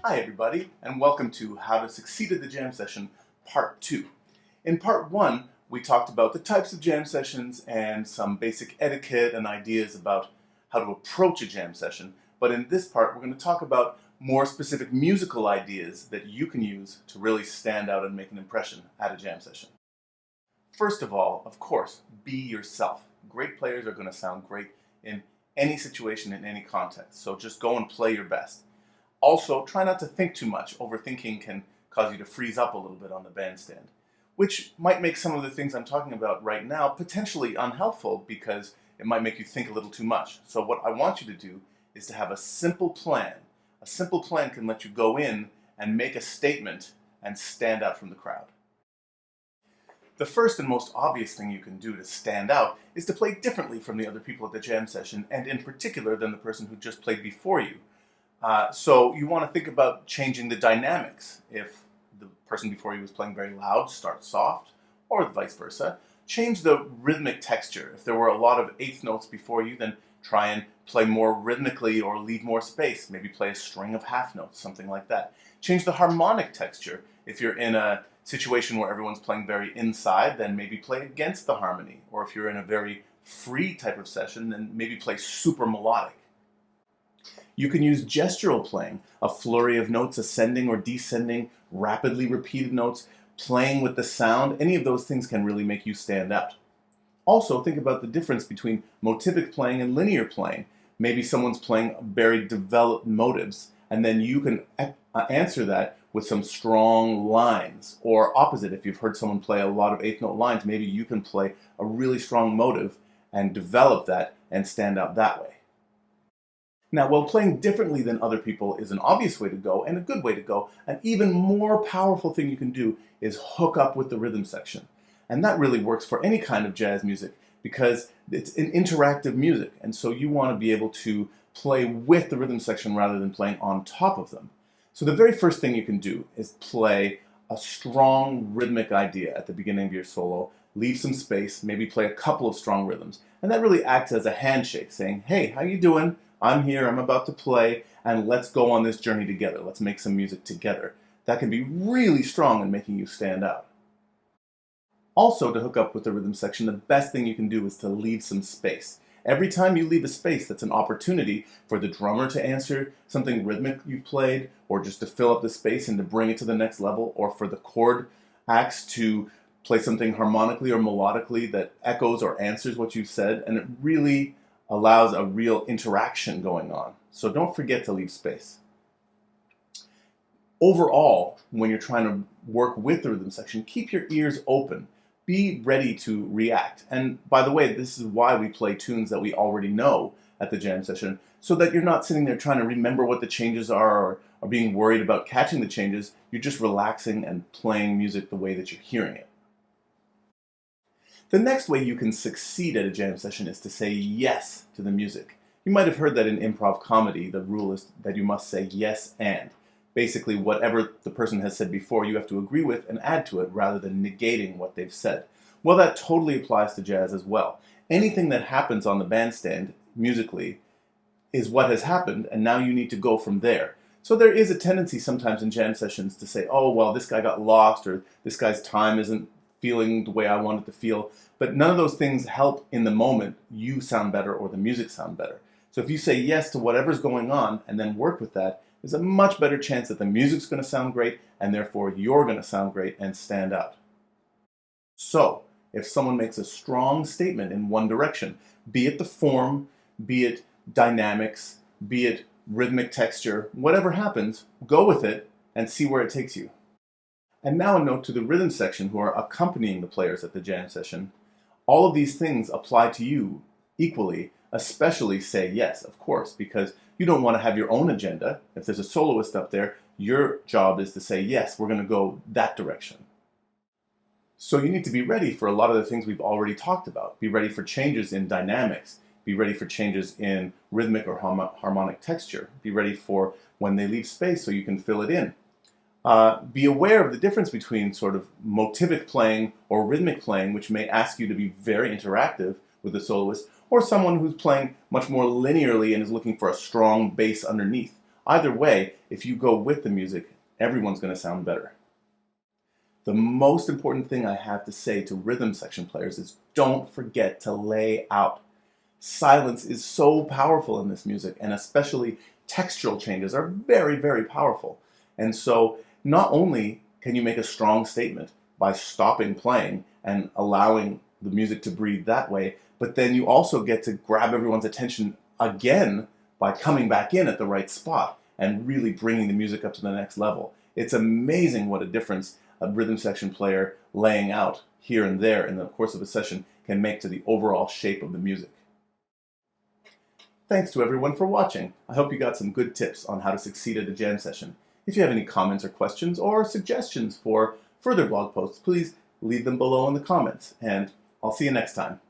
Hi everybody, and welcome to How to Succeed at the Jam Session, Part 2. In Part 1, we talked about the types of jam sessions and some basic etiquette and ideas about how to approach a jam session. But in this part, we're going to talk about more specific musical ideas that you can use to really stand out and make an impression at a jam session. First of all, of course, be yourself. Great players are going to sound great in any situation, in any context. So just go and play your best. Also, try not to think too much. Overthinking can cause you to freeze up a little bit on the bandstand, which might make some of the things I'm talking about right now potentially unhelpful because it might make you think a little too much. So what I want you to do is to have a simple plan. A simple plan can let you go in and make a statement and stand out from the crowd. The first and most obvious thing you can do to stand out is to play differently from the other people at the jam session, and in particular than the person who just played before you. So you want to think about changing the dynamics. If the person before you was playing very loud, start soft, or vice versa. Change the rhythmic texture. If there were a lot of eighth notes before you, then try and play more rhythmically or leave more space. Maybe play a string of half notes, something like that. Change the harmonic texture. If you're in a situation where everyone's playing very inside, then maybe play against the harmony. Or if you're in a very free type of session, then maybe play super melodic. You can use gestural playing, a flurry of notes ascending or descending, rapidly repeated notes, playing with the sound. Any of those things can really make you stand out. Also, think about the difference between motivic playing and linear playing. Maybe someone's playing very developed motives, and then you can answer that with some strong lines. Or opposite, if you've heard someone play a lot of eighth note lines, maybe you can play a really strong motive and develop that and stand out that way. Now, while playing differently than other people is an obvious way to go and a good way to go, an even more powerful thing you can do is hook up with the rhythm section. And that really works for any kind of jazz music because it's an interactive music, and so you want to be able to play with the rhythm section rather than playing on top of them. So the very first thing you can do is play a strong rhythmic idea at the beginning of your solo, leave some space, maybe play a couple of strong rhythms, and that really acts as a handshake saying, hey, how you doing? I'm here, I'm about to play, and let's go on this journey together. Let's make some music together. That can be really strong in making you stand out. Also, to hook up with the rhythm section, the best thing you can do is to leave some space. Every time you leave a space, that's an opportunity for the drummer to answer something rhythmic you've played, or just to fill up the space and to bring it to the next level, or for the chord acts to play something harmonically or melodically that echoes or answers what you've said, and it really allows a real interaction going on. So don't forget to leave space. Overall, when you're trying to work with the rhythm section, keep your ears open. Be ready to react. And by the way, this is why we play tunes that we already know at the jam session, so that you're not sitting there trying to remember what the changes are or being worried about catching the changes. You're just relaxing and playing music the way that you're hearing it. The next way you can succeed at a jam session is to say yes to the music. You might have heard that in improv comedy, the rule is that you must say yes and. Basically, whatever the person has said before, you have to agree with and add to it rather than negating what they've said. Well, that totally applies to jazz as well. Anything that happens on the bandstand, musically, is what has happened, and now you need to go from there. So there is a tendency sometimes in jam sessions to say, oh, well, this guy got lost, or this guy's time isn't feeling the way I want it to feel. But none of those things help in the moment you sound better or the music sound better. So if you say yes to whatever's going on and then work with that, there's a much better chance that the music's going to sound great and therefore you're going to sound great and stand out. So if someone makes a strong statement in one direction, be it the form, be it dynamics, be it rhythmic texture, whatever happens, go with it and see where it takes you. And now a note to the rhythm section who are accompanying the players at the jam session. All of these things apply to you equally, especially say yes, of course, because you don't want to have your own agenda. If there's a soloist up there, your job is to say, yes, we're going to go that direction. So you need to be ready for a lot of the things we've already talked about. Be ready for changes in dynamics. Be ready for changes in rhythmic or harmonic texture. Be ready for when they leave space so you can fill it in. Be aware of the difference between sort of motivic playing or rhythmic playing, which may ask you to be very interactive with the soloist, or someone who's playing much more linearly and is looking for a strong bass underneath. Either way, if you go with the music, everyone's going to sound better. The most important thing I have to say to rhythm section players is don't forget to lay out. Silence is so powerful in this music, and especially textural changes are very, very powerful. And so not only can you make a strong statement by stopping playing and allowing the music to breathe that way, but then you also get to grab everyone's attention again by coming back in at the right spot and really bringing the music up to the next level. It's amazing what a difference a rhythm section player laying out here and there in the course of a session can make to the overall shape of the music. Thanks to everyone for watching. I hope you got some good tips on how to succeed at a jam session. If you have any comments or questions or suggestions for further blog posts, please leave them below in the comments, and I'll see you next time.